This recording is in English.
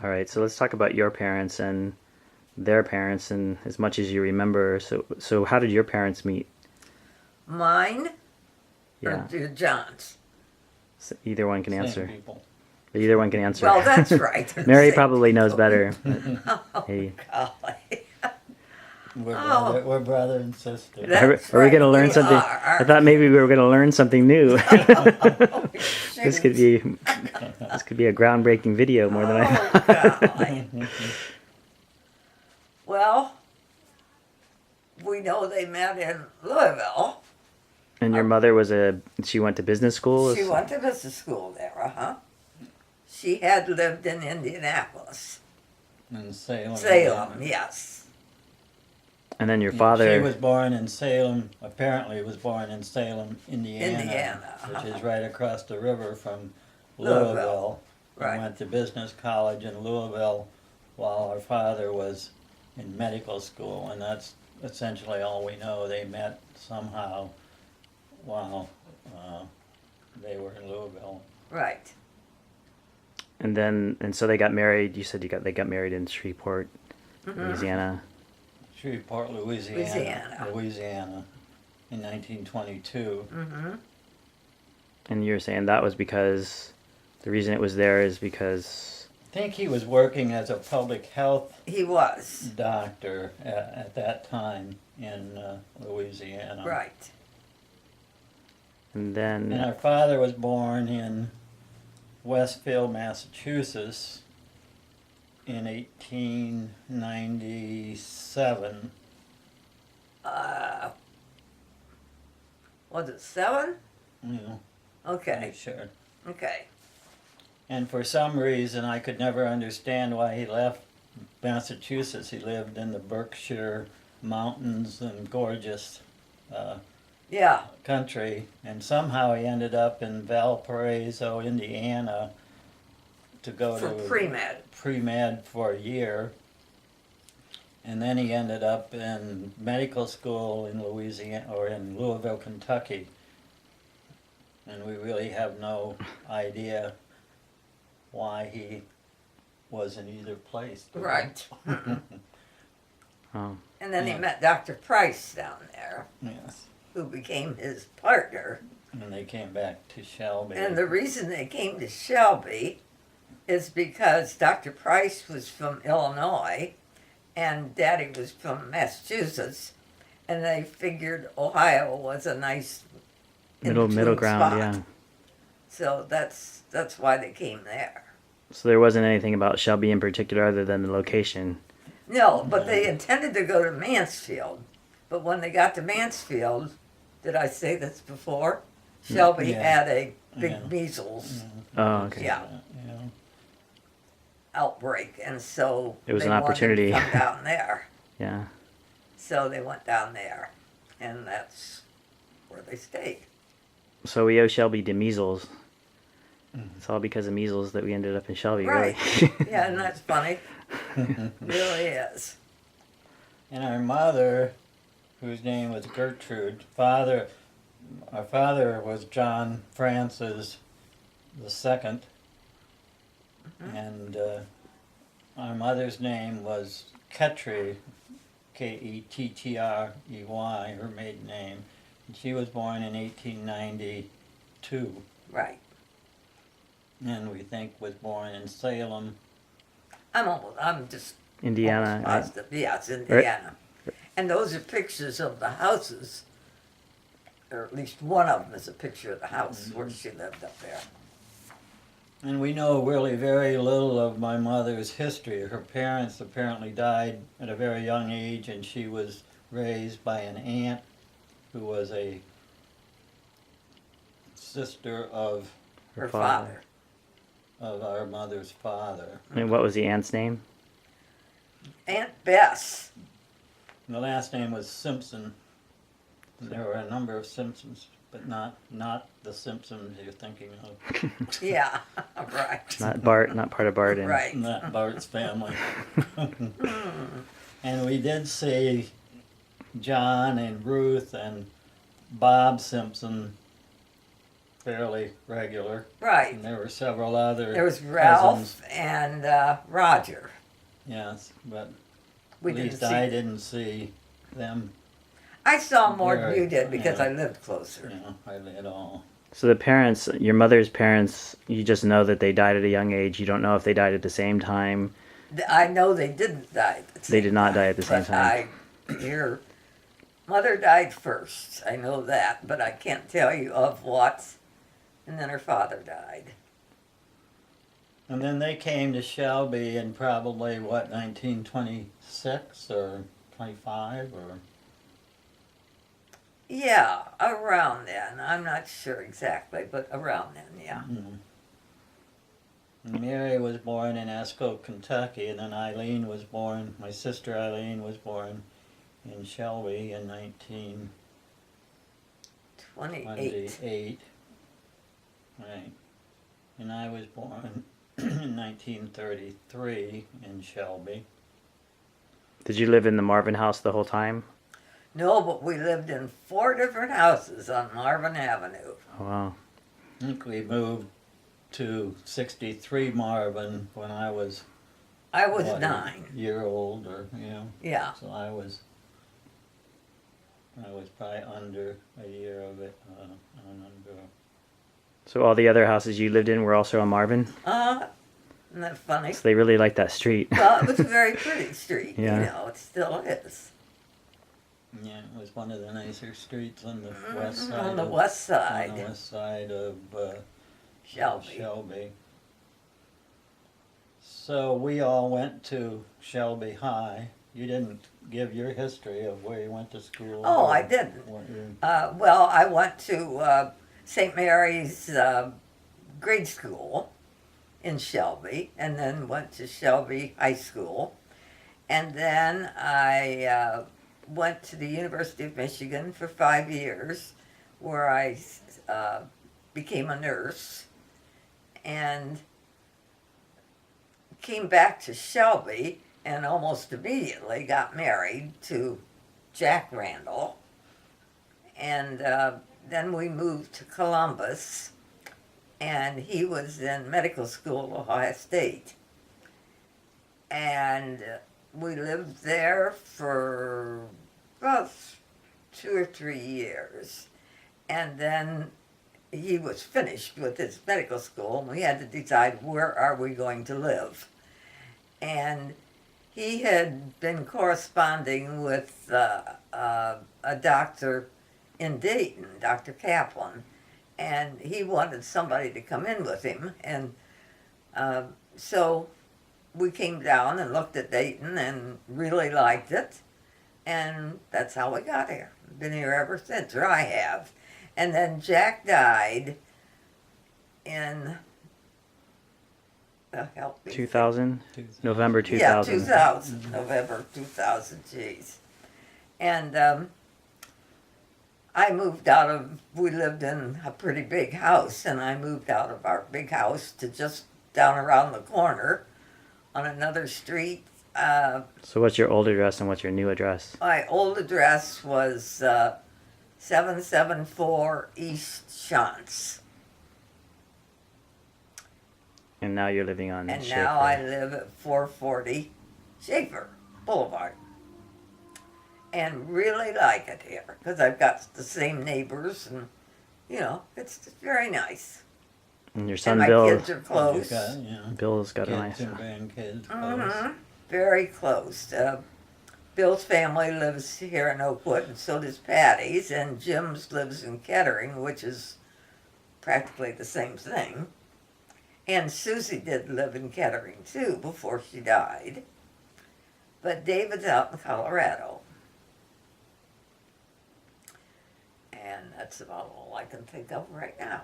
All right, so let's talk about your parents and their parents, and as much as you remember. So how did your parents meet? Mine Yeah, or John's? so either one can Same answer. people. Either one can answer. Well, that's right. Mary Same probably knows people. better. But, Oh, hey, golly. We're brother and sister. That's are we right, going to learn we something? are. I thought maybe we were going to learn something new. Oh, This could shoot. be a groundbreaking video more than I Oh, thought. golly. Well, we know they met in Louisville. And your mother she went to business school? She went to business school there, She had lived in Indianapolis. In Salem. Salem, yes. And then your father. She was born in Salem, apparently was born in Salem, Indiana. Which is right across the river from Louisville. Right. And went to business college in Louisville while her father was in medical school. And that's essentially all we know. They met somehow while they were in Louisville. Right. And so they got married. You said they got married in Shreveport, Louisiana. Shreveport, Louisiana in 1922. Mm-hmm. And you're saying that was because the reason it was there is because. I think he was working as a public health He was. doctor at that time in Louisiana. Right. And then. And our father was born in Westfield, Massachusetts in 1897. Was it 7? You know, Okay. pretty sure. Okay. And for some reason, I could never understand why he left Massachusetts. He lived in the Berkshire Mountains and gorgeous Yeah. country, and somehow he ended up in Valparaiso, Indiana, to go For to pre-med. pre-med for a year. And then he ended up in medical school in Louisiana or in Louisville, Kentucky. And we really have no idea why he was in either place. Right. Oh. And then he Yeah. met Dr. Price down there, Yes. who became his partner. And they came back to Shelby. And the reason they came to Shelby is because Dr. Price was from Illinois and Daddy was from Massachusetts, and they figured Ohio was a nice Middle in-between ground, spot. yeah. So that's why they came there. So there wasn't anything about Shelby in particular other than the location. No, but they intended to go to Mansfield. But when they got to Mansfield, did I say this before? Shelby Yeah. had a big Yeah. measles Oh, okay. Yeah. outbreak, and so It was they an wanted to opportunity. come down there. Yeah. So they went down there, and that's where they stayed. So we owe Shelby to measles. It's all because of measles that we ended up in Shelby, Right. really. Yeah, and that's funny. Really is. And our mother, whose name was Gertrude, our father was John Francis II, and our mother's name was Ketrey, Kettrey, her maiden name. And she was born in 1892, Right. and we think was born in Salem. I'm just Indiana. almost positive. Yeah, it's Indiana. And those are pictures of the houses, or at least one of them is a picture of the house where she lived up there. And we know really very little of my mother's history. Her parents apparently died at a very young age, and she was raised by an aunt who was a sister of Her father. our mother's father. And what was the aunt's name? Aunt Bess. And the last name was Simpson. There were a number of Simpsons, but not the Simpsons you're thinking of. Yeah, right. Not Bart, not part of Bart. And Right. Not Bart's family. And we did see John and Ruth and Bob Simpson fairly regular. Right. And there were several other There was Ralph cousins. and Roger. Yes, but We at didn't least see. I didn't see them, I saw more than Very, you did because yeah. I lived closer. hardly at all. So the parents, your mother's parents, you just know that they died at a young age. You don't know if they died at the same time. I know they didn't die at the same They did not time, die at the same but time. I hear mother died first. I know that, but I can't tell you of what. And then her father died. And then they came to Shelby in probably, 1926 or 25 or... Yeah, around then. I'm not sure exactly, but around then, yeah. And Mary was born in Esco, Kentucky, and then my sister Eileen was born in Shelby in 28. 1928. Right. And I was born in 1933 in Shelby. Did you live in the Marvin house the whole time? No, but we lived in 4 different houses on Marvin Avenue. Oh, wow. I think we moved to 63 Marvin when I was I was what, 9. a year old, Yeah. so I was probably under a year of it. Under. So all the other houses you lived in were also on Marvin? Isn't that funny? So they really liked that street. Well, it was a very pretty street, Yeah. you know, it still is. Yeah, it was one of the nicer streets on the west side. On the of, west On side, the west side of Shelby. Shelby. So we all went to Shelby High. You didn't give your history of where you went to school. Oh, or I didn't. what you- Well, I went to St. Mary's grade school in Shelby, and then went to Shelby High School. And then I went to the University of Michigan for 5 years, where I became a nurse, and came back to Shelby and almost immediately got married to Jack Randall. And then we moved to Columbus, and he was in medical school at Ohio State. And we lived there for about 2 or 3 years. And then he was finished with his medical school, and we had to decide where are we going to live. And he had been corresponding with a doctor in Dayton, Dr. Kaplan, and he wanted somebody to come in with him. And so we came down and looked at Dayton and really liked it, and that's how we got here. Been here ever since, or I have. And then Jack died in, help me. 2000? November 2000. Yeah, 2000, November 2000, geez. And we lived in a pretty big house, and I moved out of our big house to just down around the corner on another street. So what's your old address and what's your new address? My old address was 774 East Shantz. And now you're living on And Schaefer. now I live at 440 Schaefer Boulevard. And really like it here, because I've got the same neighbors, and, you know, it's very nice. And your And son my Bill, kids are close. Bill's got a Kids nice and grandkids Mm-hmm. close. Very close. Bill's family lives here in Oakwood, and so does Patty's, and Jim's lives in Kettering, which is practically the same thing. And Susie did live in Kettering, too, before she died. But David's out in Colorado. And that's about all I can think of right now.